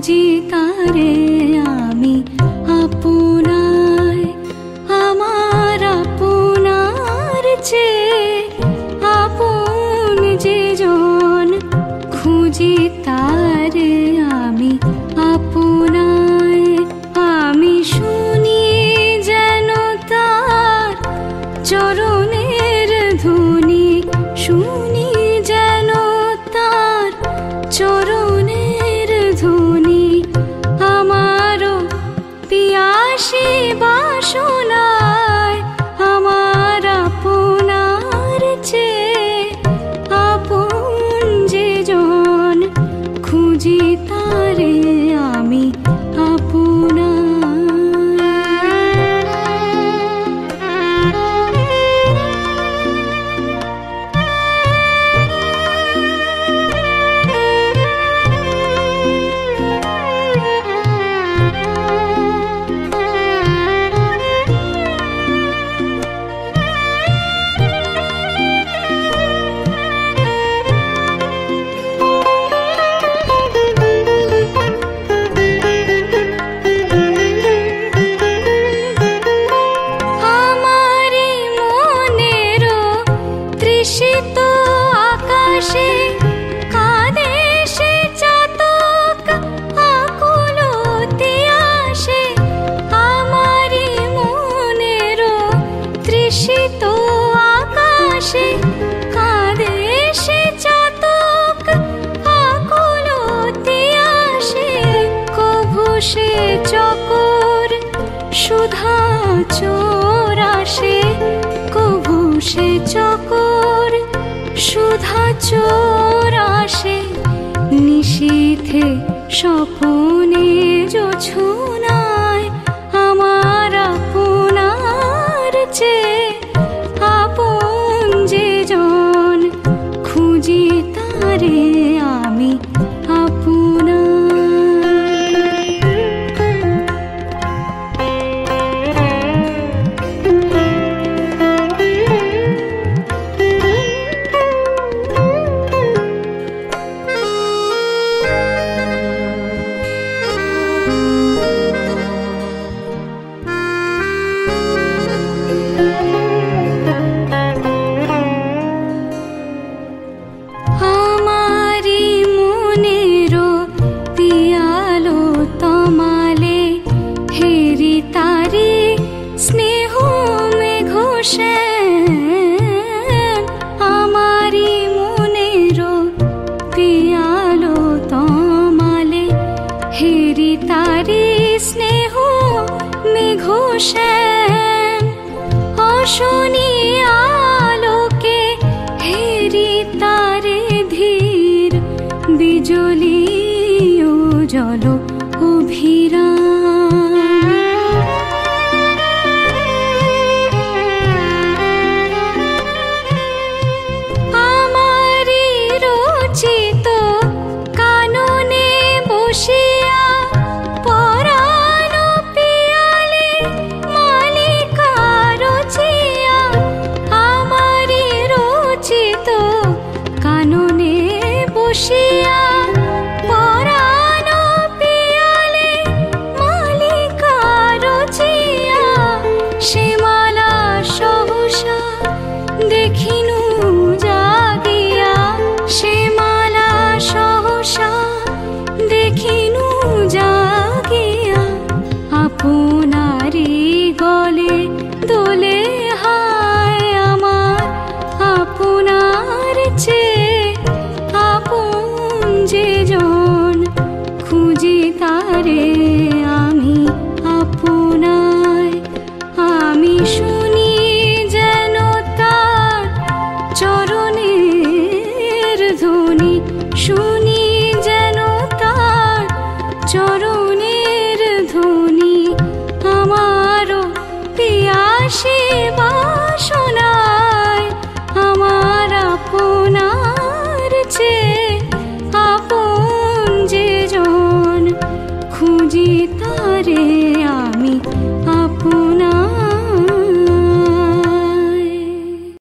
খুঁজি তারে আমি আপনায়, আমার আপনার চেয়ে আপন যে জন, খুঁজি তারে আমি আপনায়। আমি শুনি যেন তার চরণের ধ্বনি, শুনি যেন তার চরণের ধ্বনি। আমারও পিয়াসী বাসনায়, আমার আপনার চেয়ে আপন যে জন, খুঁজি তারে আমি আপনার। চকর সুধা চোর আসে, কভু সে চকর সুধা চোর আসে। নিশীথে স্বপনে জোছনায়, আমার আপনার চেয়ে আপন যে জন, খুঁজি তারে আমি আপনার। অশনি আলোকে হেরি তারে ধীর, বিজলি ও জল অভিরাম। আমারি রচিত কাননে বসিয়া পরাণ পিয়ালে মালিকা রচিয়া। আমারি রচিত কাননে বসিয়া পরাণ পিয়ালে মালিকা রচিয়া। সে মালা সহসা দেখিনু জাগিয়া, সে মালা সহসা দেখিনু জাগিয়া। আপনারি গলে দোলে হায়, আমার আপনার চেয়ে আপন যে জন, খুঁজি তারে আমি আপনায়। আমি শুনি যেন তার চরণের ধ্বনি, শুনি যেন তার চরণের ধ্বনি। আমারও পিয়াসী বাসনায়, আমার আপনার চেয়ে আপন যে জন, খুঁজি তারে আমি